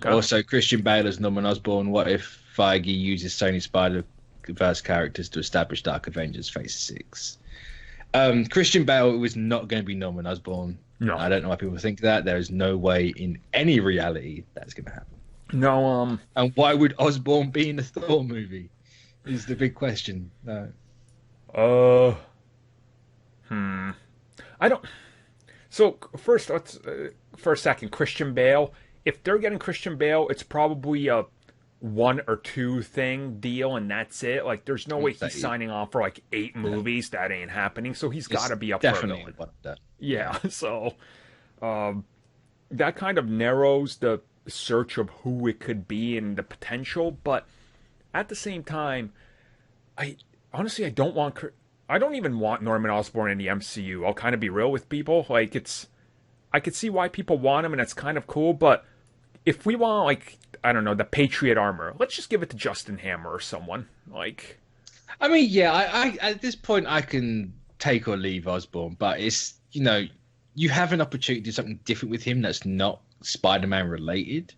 Okay. Also, Christian Bale as Norman Osborn. What if Feige uses Sony Spider-Verse characters to establish Dark Avengers Phase 6? Christian Bale was not going to be Norman Osborn. No. I don't know why people think that. There is no way in any reality that's going to happen. No. And why would Osborn be in a Thor movie? Is the big question. No. I don't. So first, let's for a second, Christian Bale. If they're getting Christian Bale, it's probably a 1 or 2 thing deal, and that's it. Like, there's no way he's signing on for like 8 movies. That ain't happening. So he's got to be up for definitely it. one of that. Yeah. So, that kind of narrows the search of who it could be and the potential. But at the same time, I honestly I don't even want Norman Osborn in the MCU. I'll kind of be real with people. Like, I could see why people want him, and it's kind of cool, but if we want, like, I don't know, the Patriot armor, let's just give it to Justin Hammer or someone. Like, I mean, yeah, I at this point I can take or leave Osborn, but it's, you have an opportunity to do something different with him that's not Spider-Man related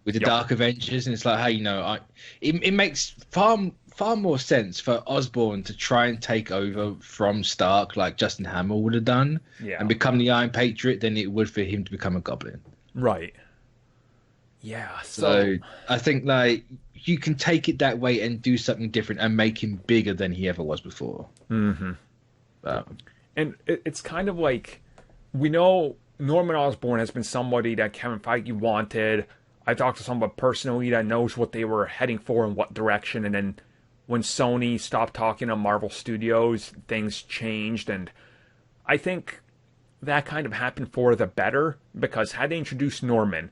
with the Dark Avengers, and it's like, hey, it makes far more sense for Osborn to try and take over from Stark like Justin Hammer would have done and become the Iron Patriot than it would for him to become a Goblin. Right. Yeah. So I think, like, you can take it that way and do something different and make him bigger than he ever was before. And it's kind of like, we know Norman Osborn has been somebody that Kevin Feige wanted. I talked to someone personally that knows what they were heading for and what direction, and then when Sony stopped talking to Marvel Studios, things changed, and I think that kind of happened for the better, because had they introduced Norman,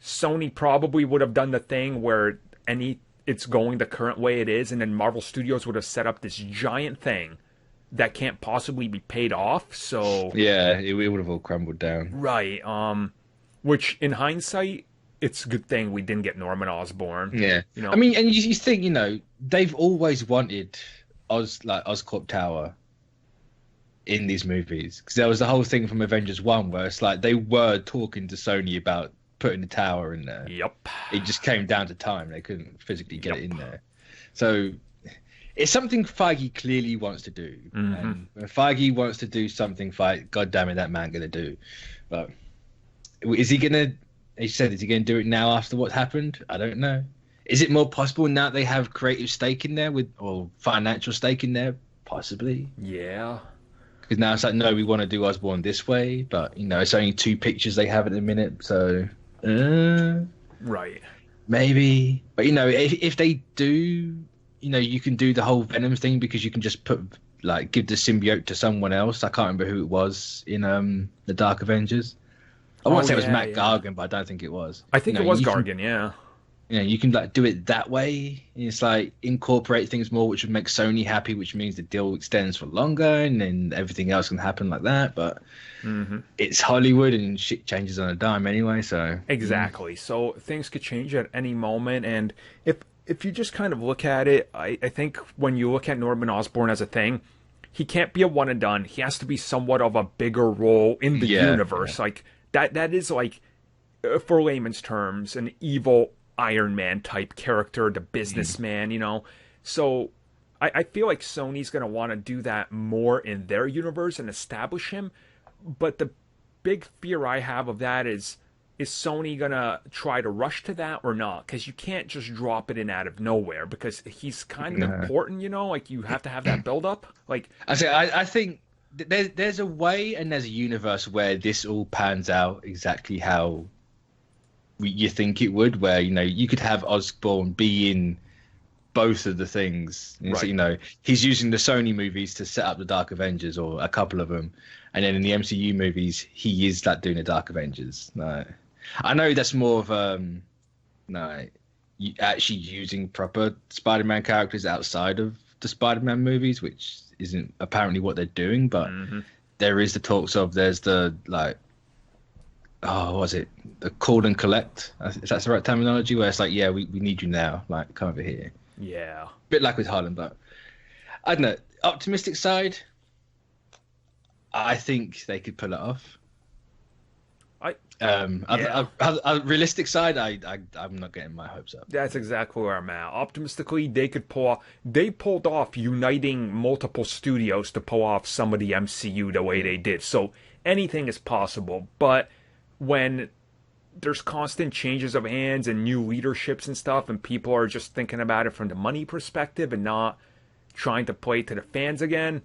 Sony probably would have done the thing where it's going the current way it is, and then Marvel Studios would have set up this giant thing that can't possibly be paid off. So yeah, it would have all crumbled down. Right. Which in hindsight, it's a good thing we didn't get Norman Osborn. Yeah. I mean, and you think, they've always wanted Oscorp Tower in these movies, because there was the whole thing from Avengers 1 where it's like they were talking to Sony about putting the tower in there. Yep. It just came down to time. They couldn't physically get it in there. So it's something Feige clearly wants to do. And when Feige wants to do something, God damn it, that man gonna do. But is he gonna? He said, is he gonna do it now after what's happened? I don't know. Is it more possible now that they have creative stake in there or financial stake in there? Possibly. Yeah. Because now it's like, no, we want to do Osborn this way, but it's only 2 pictures they have at the minute, so right. Maybe. But if they do, you can do the whole Venom thing, because you can just give the symbiote to someone else. I can't remember who it was in the Dark Avengers. I want to say it was Matt Gargan, but I don't think it was. I think it was Gargan, yeah. You can do it that way. It's like incorporate things more, which would make Sony happy, which means the deal extends for longer, and then everything else can happen like that. But it's Hollywood, and shit changes on a dime anyway. So exactly. So things could change at any moment, and if you just kind of look at it, I think when you look at Norman Osborn as a thing, he can't be a one and done. He has to be somewhat of a bigger role in the universe. Yeah. Like that is like, for layman's terms, an evil Iron Man type character, the businessman, So I feel like Sony's going to want to do that more in their universe and establish him. But the big fear I have of that is Sony going to try to rush to that or not? Because you can't just drop it in out of nowhere, because he's kind of important, like you have to have that build up. Like I think there's a way and there's a universe where this all pans out exactly how you think it would, where you could have Osborn be in both of the things. Right. So, he's using the Sony movies to set up the Dark Avengers, or a couple of them, and then in the MCU movies he is doing the Dark Avengers. I know that's more of actually using proper Spider-Man characters outside of the Spider-Man movies, which isn't apparently what they're doing, but there is the talks of, there's the what was it? The call and collect. If that's the right terminology, where it's like, yeah, we need you now. Like, come over here. Yeah. Bit like with Harlan, but I don't know. Optimistic side, I think they could pull it off. Realistic side, I'm not getting my hopes up. That's exactly where I'm at. Optimistically, they pulled off uniting multiple studios to pull off some of the MCU the way they did. So anything is possible. But when there's constant changes of hands and new leaderships and stuff, and people are just thinking about it from the money perspective and not trying to play to the fans again,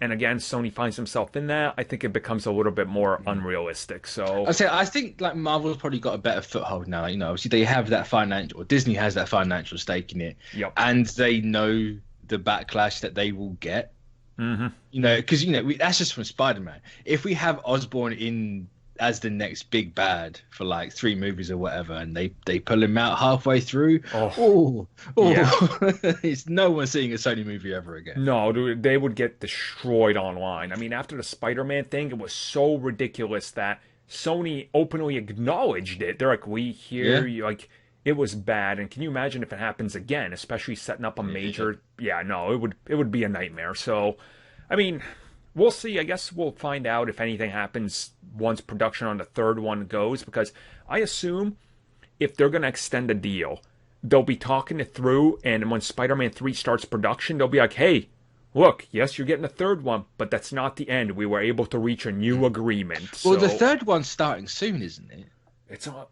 and again, Sony finds himself in that, I think it becomes a little bit more unrealistic. So I think like Marvel's probably got a better foothold now. You know, obviously they have that financial, or Disney has that financial stake in it, Yep. and they know the backlash that they will get. Mm-hmm. You know, because that's just from Spider-Man. If we have Osborn in as the next big bad for like 3 movies or whatever, and they pull him out halfway through, Yeah. it's no one seeing a Sony movie ever again. No, dude, they would get destroyed online. I mean, after the Spider-Man thing, it was so ridiculous that Sony openly acknowledged it. They're like, we hear you, like, it was bad. And can you imagine if it happens again, especially setting up a major? Yeah, no, it would be a nightmare. So, I mean, we'll see. I guess we'll find out if anything happens once production on the third one goes, because I assume if they're going to extend the deal, they'll be talking it through, and when Spider-Man 3 starts production, they'll be like, hey, look, yes, you're getting a third one, but that's not the end. We were able to reach a new agreement. Well, the third one's starting soon, isn't it?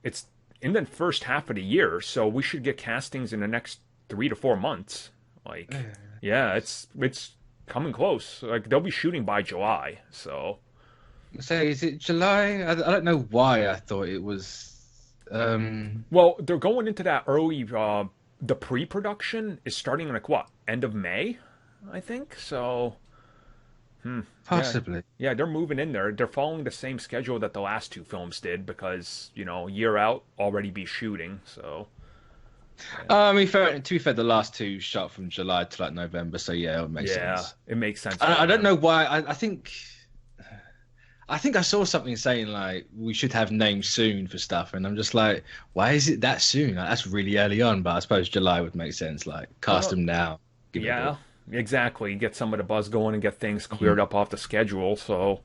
It's in the first half of the year, so we should get castings in the next 3 to 4 months. Like, yeah, it's coming close. Like, they'll be shooting by July, so. So is it July? I don't know why I thought it was. Well, they're going into that early. The pre-production is starting like what, end of May, I think. So, possibly. Yeah, they're moving in there. They're following the same schedule that the last 2 films did because a year out already be shooting. So. Yeah. I mean, to be fair, the last 2 shot from July to like November, so yeah, it makes sense. Yeah, it makes sense. I don't know why. I think I saw something saying like we should have names soon for stuff, and I'm just like, why is it that soon? Like, that's really early on, but I suppose July would make sense. Like, cast them now. Yeah, exactly. Get some of the buzz going and get things cleared up off the schedule. So,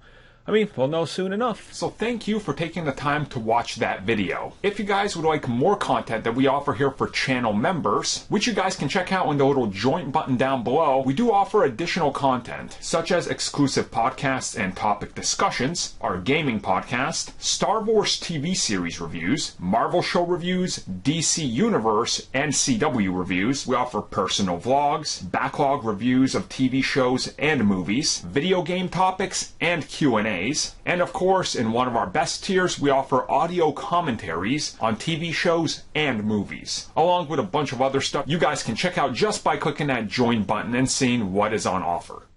I mean, we'll know soon enough. So thank you for taking the time to watch that video. If you guys would like more content that we offer here for channel members, which you guys can check out in the little join button down below, we do offer additional content, such as exclusive podcasts and topic discussions, our gaming podcast, Star Wars TV series reviews, Marvel show reviews, DC Universe and CW reviews. We offer personal vlogs, backlog reviews of TV shows and movies, video game topics, and Q&A. And of course, in one of our best tiers, we offer audio commentaries on TV shows and movies, along with a bunch of other stuff you guys can check out just by clicking that join button and seeing what is on offer.